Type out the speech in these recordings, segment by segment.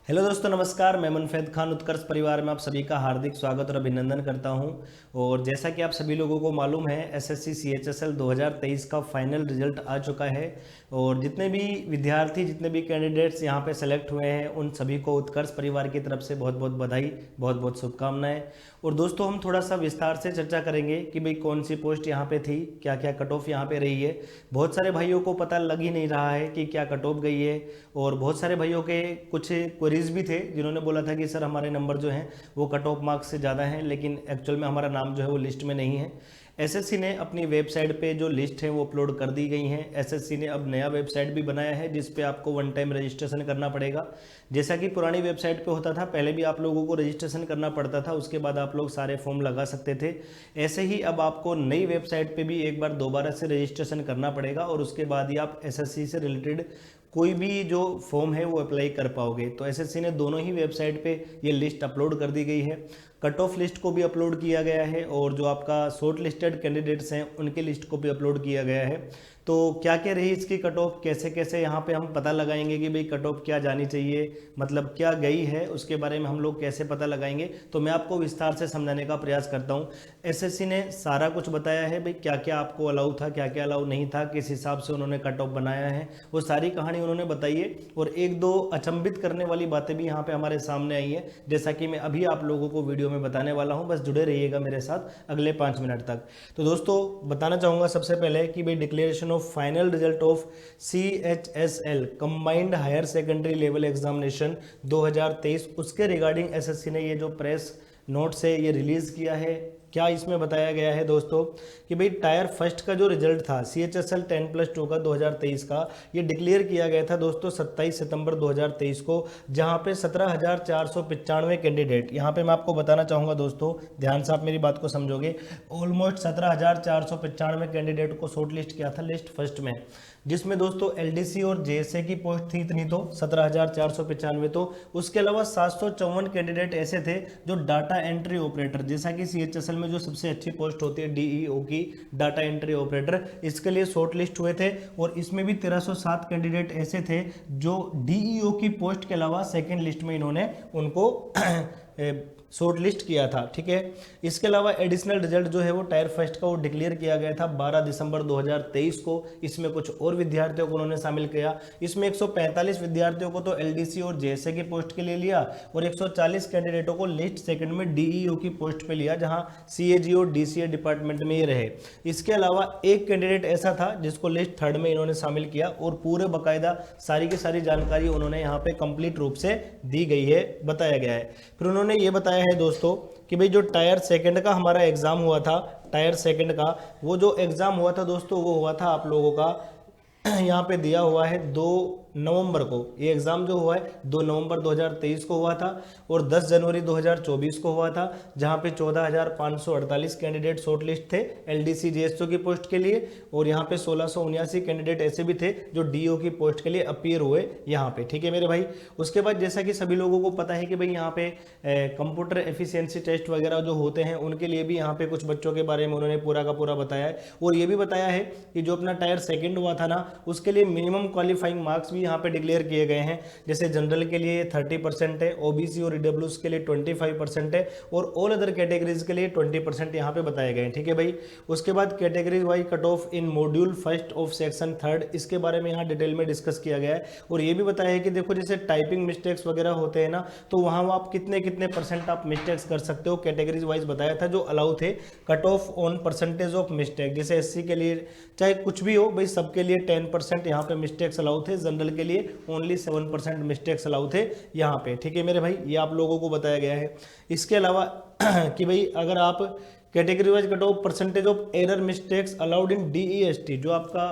Hello दोस्तों, नमस्कार। मैं मुनफैद खान उत्कर्ष परिवार में आप सभी का हार्दिक स्वागत और अभिनंदन करता हूं। और जैसा कि आप सभी लोगों को मालूम है, एसएससी सीएचएसएल 2023 का फाइनल रिजल्ट आ चुका है। और जितने भी विद्यार्थी, जितने भी कैंडिडेट्स यहां पे सेलेक्ट हुए हैं, उन सभी को उत्कर्ष परिवार की तरफ से बहुत बहुत बधाई, बहुत बहुत शुभकामनाएं। और दोस्तों, हम थोड़ा सा विस्तार से चर्चा करेंगे कि भाई कौन सी पोस्ट यहाँ पे थी, क्या क्या कट ऑफ यहाँ पे रही है। बहुत सारे भाइयों को पता लग ही नहीं रहा है कि क्या कट ऑफ गई है। और बहुत सारे भाइयों के कुछ क्वेरीज भी थे जिन्होंने बोला था कि सर हमारे नंबर जो हैं वो कट ऑफ मार्क्स से ज़्यादा हैं, लेकिन एक्चुअल में हमारा नाम जो है वो लिस्ट में नहीं है। एसएससी ने अपनी वेबसाइट पे जो लिस्ट है वो अपलोड कर दी गई हैं। एसएससी ने अब नया वेबसाइट भी बनाया है जिस पे आपको वन टाइम रजिस्ट्रेशन करना पड़ेगा। जैसा कि पुरानी वेबसाइट पे होता था, पहले भी आप लोगों को रजिस्ट्रेशन करना पड़ता था, उसके बाद आप लोग सारे फॉर्म लगा सकते थे। ऐसे ही अब आपको नई वेबसाइट पे भी एक बार दोबारा से रजिस्ट्रेशन करना पड़ेगा और उसके बाद ही आप एसएससी से रिलेटेड कोई भी जो फॉर्म है वो अप्लाई कर पाओगे। तो एसएससी ने दोनों ही वेबसाइट पे ये लिस्ट अपलोड कर दी गई है। कट ऑफ लिस्ट को भी अपलोड किया गया है और जो आपका शॉर्ट लिस्टेड कैंडिडेट्स हैं उनकी लिस्ट को भी अपलोड किया गया है। तो क्या क्या रही इसकी कट ऑफ, कैसे कैसे यहाँ पे हम पता लगाएंगे कि भाई कट ऑफ क्या जानी चाहिए, मतलब क्या गई है, उसके बारे में हम लोग कैसे पता लगाएंगे। तो मैं आपको विस्तार से समझाने का प्रयास करता हूँ। एसएससी ने सारा कुछ बताया है, भाई क्या क्या आपको अलाउ था, क्या क्या अलाउ नहीं था, किस हिसाब से उन्होंने कट ऑफ बनाया है, वो सारी कहानी उन्होंने बताई है। और एक दो अचंभित करने वाली बातें भी यहाँ पे हमारे सामने आई है, जैसा कि मैं अभी आप लोगों को वीडियो में बताने वाला हूँ। बस जुड़े रहिएगा मेरे साथ अगले 5 मिनट तक। तो दोस्तों, बताना चाहूँगा सबसे पहले कि भाई declaration of final result of CHSL combined higher secondary level examination 2023, उसके रिगार्डिंग एसएससी ने ये जो प्रेस नोट से ये रिलीज़ किया है। क्या इसमें बताया गया है दोस्तों कि भाई टायर फर्स्ट का जो रिजल्ट था CHSL 10+2 का 2023 का, ये डिक्लेयर किया गया था दोस्तों 27 सितंबर 2023 को, जहां पे 17,495 कैंडिडेट, यहां पे मैं आपको बताना चाहूँगा दोस्तों, ध्यान से आप मेरी बात को समझोगे, ऑलमोस्ट 17,495 कैंडिडेट को शॉर्ट लिस्ट किया था लिस्ट फर्स्ट में, जिसमें दोस्तों एलडीसी और जेएसए की पोस्ट थी इतनी, तो 17,495। तो उसके अलावा 754 कैंडिडेट ऐसे थे जो डाटा एंट्री ऑपरेटर, जैसा कि सीएचएसएल में जो सबसे अच्छी पोस्ट होती है डीईओ की, डाटा एंट्री ऑपरेटर, इसके लिए शॉर्ट लिस्ट हुए थे। और इसमें भी 1307 कैंडिडेट ऐसे थे जो डीईओ की पोस्ट के अलावा सेकेंड लिस्ट में इन्होंने उनको शॉर्ट लिस्ट किया था। ठीक है, इसके अलावा एडिशनल रिजल्ट जो है वो टायर फर्स्ट का वो डिक्लेयर किया गया था 12 दिसंबर 2023 को। इसमें कुछ और विद्यार्थियों को उन्होंने शामिल किया। इसमें 145 विद्यार्थियों को तो एलडीसी और जेएसए की पोस्ट के लिए लिया और 140 कैंडिडेटों को लिस्ट सेकंड में डीईओ की पोस्ट पे लिया, जहां सीएजी और डीसीए डिपार्टमेंट में ये रहे। इसके अलावा एक कैंडिडेट ऐसा था जिसको लिस्ट थर्ड में इन्होंने शामिल किया और पूरे बाकायदा सारी की सारी जानकारी उन्होंने यहाँ पे कंप्लीट रूप से दी गई है, बताया गया है। फिर उन्होंने ये बताया है दोस्तों कि भाई जो टायर सेकंड का हमारा एग्जाम हुआ था, टायर सेकंड का वो जो एग्जाम हुआ था दोस्तों, वो हुआ था आप लोगों का यहाँ पे दिया हुआ है 2 नवंबर को। ये एग्जाम जो हुआ है 2 नवंबर 2023 को हुआ था और 10 जनवरी 2024 को हुआ था, जहाँ पे 14,548 कैंडिडेट शॉर्ट लिस्ट थे एलडीसी जेएसओ की पोस्ट के लिए। और यहाँ पे 1679 कैंडिडेट ऐसे भी थे जो डीओ की पोस्ट के लिए अपीयर हुए यहाँ पे। ठीक है मेरे भाई, उसके बाद जैसा कि सभी लोगों को पता है कि भाई यहाँ पे कंप्यूटर एफिशिएंसी टेस्ट वगैरह जो होते हैं उनके लिए भी यहाँ पे कुछ बच्चों के बारे में उन्होंने पूरा का पूरा बताया है। और ये भी बताया है कि जो अपना टायर सेकेंड हुआ था ना, उसके लिए मिनिमम क्वालिफाइंग मार्क्स भी यहाँ पे डिक्लेयर किए गए हैं। जैसे जनरल के लिए 30% है, ओबीसी और ईडब्ल्यूएस के लिए 25% है और ऑल अदर कैटेगरीज के लिए 20% यहाँ पे बताए गए हैं। ठीक है भाई, उसके बाद categories wise cut of in module first of section third, इसके बारे में यहाँ डिटेल में डिस्कस किया गया है। और ये भी बताया है कि देखो जैसे टाइपिंग मिस्टेक्स वगैरह होते हैं ना, तो वहाँ आप कितने कितने परसेंट आप मिस्टेक्स कर सकते हो, कैटेगरीज वाइज बताया था जो अलाउ थे। Cut off on percentage of mistake, जैसे एससी के लिए चाहे कुछ भी हो भाई, सबके लिए 10% यहाँ पे मिस्टेक्स अलाउ थे, जनरल के लिए ओनली 7% मिस्टेक्स अलाउ थे यहाँ पे। ठीक है मेरे भाई, ये आप लोगों को बताया गया है। इसके अलावा कि भाई अगर आप category wise cut off percentage of error mistakes allowed in DEST, जो आपका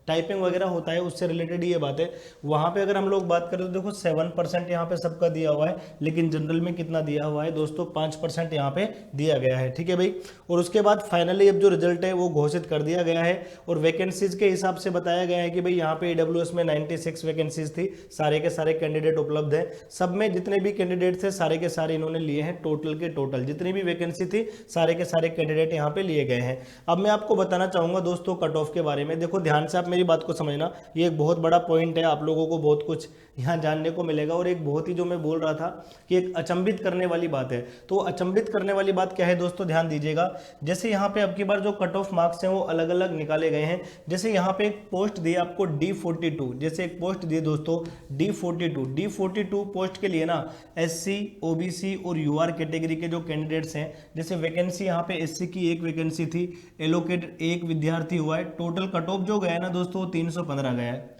टाइपिंग वगैरह होता है उससे रिलेटेड ये बात है, वहाँ पे अगर हम लोग बात करें तो देखो 7% यहाँ पे सबका दिया हुआ है, लेकिन जनरल में कितना दिया हुआ है दोस्तों, 5% यहाँ पे दिया गया है। ठीक है भाई, और उसके बाद फाइनली अब जो रिजल्ट है वो घोषित कर दिया गया है और वैकेंसीज के हिसाब से बताया गया है कि भाई यहाँ पे ईडब्ल्यूएस में 96 वैकेंसीज थी, सारे के सारे कैंडिडेट उपलब्ध है। सब में जितने भी कैंडिडेट थे सारे के सारे इन्होंने लिए हैं, टोटल के टोटल जितनी भी वैकेंसी थी सारे के सारे कैंडिडेट यहाँ पे लिए गए हैं। अब मैं आपको बताना चाहूंगा दोस्तों कट ऑफ के बारे में। देखो ध्यान से आप मेरी बात को समझना, ये एक बहुत बड़ा पॉइंट है, आप लोगों को बहुत कुछ यहाँ जानने को मिलेगा। और एक बहुत ही जो मैं बोल रहा था कि एक अचंभित करने वाली बात है, तो अचंभित करने वाली बात क्या है दोस्तों, ध्यान दीजिएगा। जैसे यहाँ पे अब की बार जो कट ऑफ मार्क्स हैं वो अलग अलग निकाले गए हैं। जैसे यहाँ पे एक पोस्ट दी आपको D42, जैसे एक पोस्ट दी दोस्तों D42 पोस्ट के लिए ना SC, OBC और UR कैटेगरी के जो कैंडिडेट्स हैं, जैसे वैकेंसी यहाँ पे SC की एक वैकेंसी थी, एलोकेटेड एक विद्यार्थी हुआ है। टोटल कट ऑफ जो गया है ना दोस्तों 315 गया है।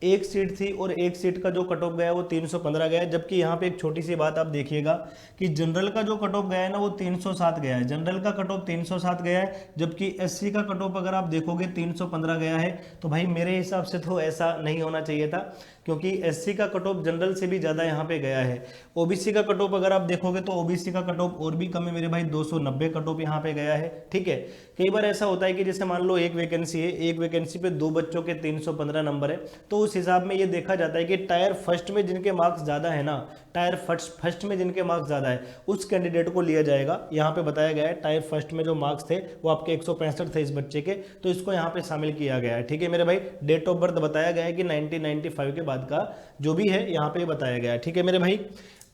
एक सीट थी और एक सीट का जो कट ऑफ गया वो 315 गया है। जबकि यहाँ पे एक छोटी सी बात आप देखिएगा कि जनरल का जो कट ऑफ गया है ना वो 307 गया है। जनरल का कट ऑफ 307 गया है, जबकि SC का कट ऑफ अगर आप देखोगे 315 गया है। तो भाई मेरे हिसाब से तो ऐसा नहीं होना चाहिए था, क्योंकि SC का कट ऑफ जनरल से भी ज़्यादा यहाँ पे गया है। OBC का कट ऑफ अगर आप देखोगे तो OBC का कट ऑफ और भी कम है मेरे भाई, 290 कट ऑफ यहाँ पे गया है। ठीक है, कई बार ऐसा होता है कि जैसे मान लो एक वैकेंसी है, एक वैकेंसी पे 2 बच्चों के 315 नंबर है, तो उस हिसाब में ये देखा जाता है कि टायर फर्स्ट में जिनके मार्क्स ज़्यादा है ना, टायर फर्स्ट में जिनके मार्क्स ज़्यादा है उस कैंडिडेट को लिया जाएगा। यहाँ पे बताया गया है टायर फर्स्ट में जो मार्क्स थे वो आपके 165 थे इस बच्चे के, तो इसको यहाँ पे शामिल किया गया है। ठीक है मेरे भाई, डेट ऑफ बर्थ बताया गया है कि 1995 के बाद का जो भी है यहाँ पे बताया गया है। ठीक है मेरे भाई,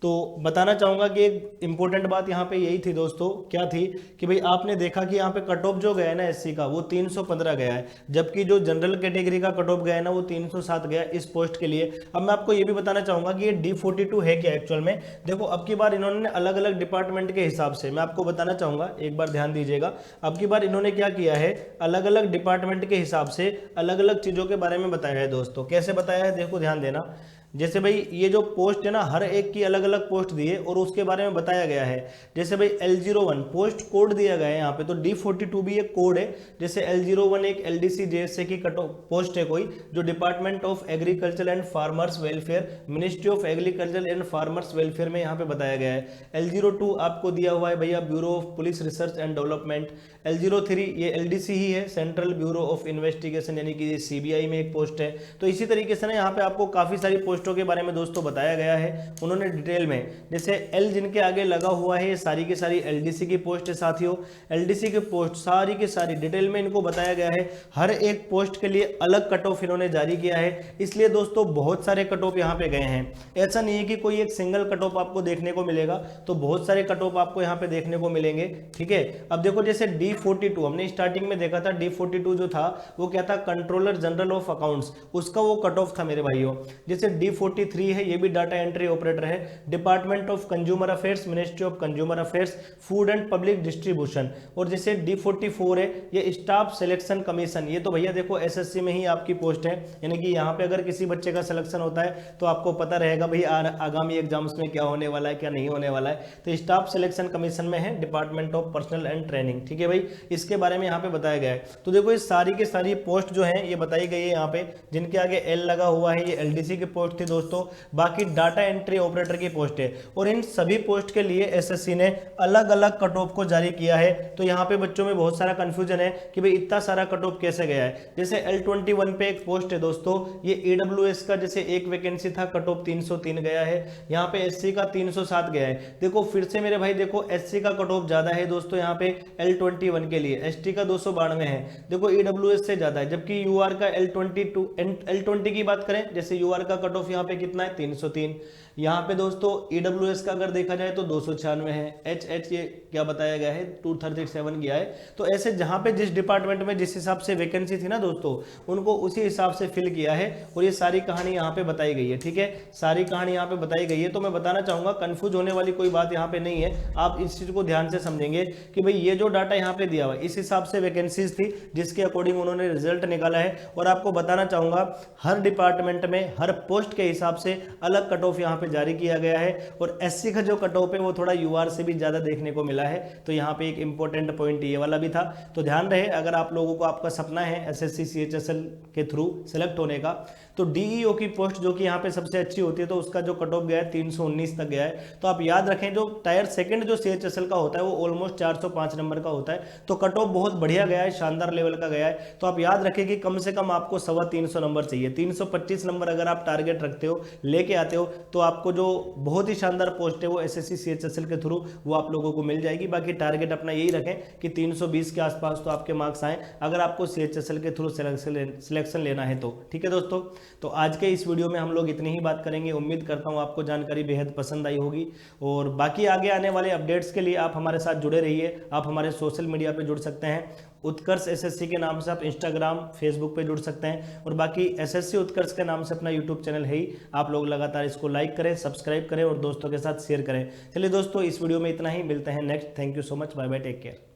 तो बताना चाहूँगा कि एक इंपॉर्टेंट बात यहाँ पे यही थी दोस्तों, क्या थी कि भाई आपने देखा कि यहाँ पे कट ऑफ जो गया है ना SC का वो 315 गया है, जबकि जो जनरल कैटेगरी का कट ऑफ गया है ना वो 307 गया है इस पोस्ट के लिए। अब मैं आपको ये भी बताना चाहूँगा कि ये D42 है क्या एक्चुअल में। देखो अब की बार इन्होंने अलग अलग डिपार्टमेंट के हिसाब से, मैं आपको बताना चाहूँगा, एक बार ध्यान दीजिएगा। अब की बार इन्होंने क्या किया है, अलग अलग डिपार्टमेंट के हिसाब से अलग अलग चीज़ों के बारे में बताया है दोस्तों। कैसे बताया है देखो ध्यान देना। जैसे भाई ये जो पोस्ट है ना हर एक की अलग अलग पोस्ट दी है और उसके बारे में बताया गया है। जैसे भाई L01 पोस्ट कोड दिया गया है यहाँ पे, तो D42 भी एक कोड है। जैसे L01 एक LDC JSA की पोस्ट है कोई, जो department of agriculture and farmers welfare, ministry of agriculture and farmers welfare में यहाँ पे बताया गया है। L02 आपको दिया हुआ है भैया bureau of police research and development. L03 ये LDC ही है, सेंट्रल ब्यूरो ऑफ इन्वेस्टिगेशन, यानी कि CBI में एक पोस्ट है। तो इसी तरीके से ना यहाँ पे आपको काफी सारी पोस्टों के बारे में दोस्तों बताया गया है उन्होंने डिटेल में। जैसे L जिनके आगे लगा हुआ है ये सारी की सारी LDC की पोस्ट है साथियों। LDC की पोस्ट सारी की सारी डिटेल में इनको बताया गया है। हर एक पोस्ट के लिए अलग कट ऑफ इन्होंने जारी किया है, इसलिए दोस्तों बहुत सारे कट ऑफ यहाँ पे गए हैं। ऐसा नहीं है कि कोई एक सिंगल कट ऑफ आपको देखने को मिलेगा, तो बहुत सारे कट ऑफ आपको यहाँ पे देखने को मिलेंगे। ठीक है, अब देखो जैसे D42 हमने स्टार्टिंग में देखा था, D42 जो था वो क्या था, कंट्रोलर जनरल ऑफ अकाउंट्स, उसका वो कट ऑफ था मेरे भाइयों। जैसे D43 है, ये भी डाटा एंट्री ऑपरेटर है, department of consumer affairs, ministry of consumer affairs, food and public distribution. और जैसे D44 है, ये स्टाफ सिलेक्शन कमीशन, ये तो भैया देखो SSC में ही आपकी पोस्ट है, यानी कि यहाँ पे अगर किसी बच्चे का सिलेक्शन होता है तो आपको पता रहेगा भाई आगामी एग्जाम्स में क्या होने वाला है क्या नहीं होने वाला है। तो स्टाफ सिलेक्शन कमीशन में है department of personal and training. ठीक है भाई, इसके बारे में यहाँ पे बताया गया है। तो देखो ये सारी की सारी पोस्ट जो है ये बताई गई है यहाँ पे, जिनके आगे L लगा हुआ है ये LDC की पोस्ट थी दोस्तों, बाकी डाटा एंट्री ऑपरेटर की पोस्ट है। और इन सभी पोस्ट के लिए SSC ने अलग अलग कट ऑफ को जारी किया है। तो यहाँ पे बच्चों में बहुत सारा कंफ्यूजन है कि भाई इतना सारा कट ऑफ कैसे गया है। जैसे L21 पे एक पोस्ट है दोस्तों, ये EWS का जैसे एक वैकेंसी था, कट ऑफ 303 गया है। यहाँ पे SC का 307 गया है। देखो फिर से मेरे भाई देखो SC का कट ऑफ ज्यादा है दोस्तों यहाँ पे L21 के लिए, ST का 292 है, देखो EWS से ज्यादा है। जबकि UR का L20 की बात करें, जैसे UR का कट ऑफ यहाँ पे कितना है 303। यहाँ पे दोस्तों EWS का अगर देखा जाए तो 296 है, HH ये क्या बताया गया है 237 गया है। तो ऐसे जहाँ पे जिस डिपार्टमेंट में जिस हिसाब से वैकेंसी थी ना दोस्तों, उनको उसी हिसाब से फिल किया है। और ये सारी कहानी यहाँ पे बताई गई है। ठीक है, सारी कहानी यहाँ पे बताई गई है। तो मैं बताना चाहूंगा कंफ्यूज होने वाली कोई बात यहाँ पे नहीं है। आप इस चीज को ध्यान से समझेंगे कि भाई ये जो डाटा यहाँ पे दिया हुआ है इस हिसाब से वैकेंसीज थी जिसके अकॉर्डिंग उन्होंने रिजल्ट निकाला है। और आपको बताना चाहूंगा हर डिपार्टमेंट में हर पोस्ट के हिसाब से अलग कट ऑफ यहाँ पे जारी किया गया है। और SC का जो कट ऑफ है वो थोड़ा UR से भी ज्यादा देखने को मिला है। तो यहाँ पे एक इंपॉर्टेंट पॉइंट ये वाला भी था। तो ध्यान रहे, अगर आप लोगों को आपका सपना है SSC CHSL के थ्रू सिलेक्ट होने का, तो DEO की पोस्ट जो कि यहाँ पे सबसे अच्छी होती है, तो उसका जो कट ऑफ गया है 319 तक गया है। तो आप याद रखें जो टायर सेकंड जो CHSL का होता है वो ऑलमोस्ट 405 नंबर का होता है। तो कट ऑफ बहुत बढ़िया गया है, शानदार लेवल का गया है। तो आप याद रखें कि कम से कम आपको 325 नंबर चाहिए। 325 नंबर अगर आप टारगेट रखते हो, लेके आते हो, तो आपको जो बहुत ही शानदार पोस्ट है वो एसएससी सीएचएसएल के थ्रू वो आप लोगों को मिल जाएगी। बाकी टारगेट अपना यही रखें कि 320 के आसपास तो आपके मार्क्स आए अगर आपको सीएचएसएल के थ्रू सिलेक्शन लेना है तो। ठीक है दोस्तों, तो आज के इस वीडियो में हम लोग इतनी ही बात करेंगे। उम्मीद करता हूँ आपको जानकारी बेहद पसंद आई होगी, और बाकी आगे आने वाले अपडेट्स के लिए आप हमारे साथ जुड़े रहिए। आप हमारे सोशल मीडिया पे जुड़ सकते हैं, उत्कर्ष एसएससी के नाम से आप इंस्टाग्राम फेसबुक पे जुड़ सकते हैं, और बाकी एसएससी उत्कर्ष के नाम से अपना यूट्यूब चैनल है ही। आप लोग लगातार इसको लाइक करें, सब्सक्राइब करें और दोस्तों के साथ शेयर करें। चलिए दोस्तों, इस वीडियो में इतना ही, मिलते हैं next. Thank you so much, bye bye, take care.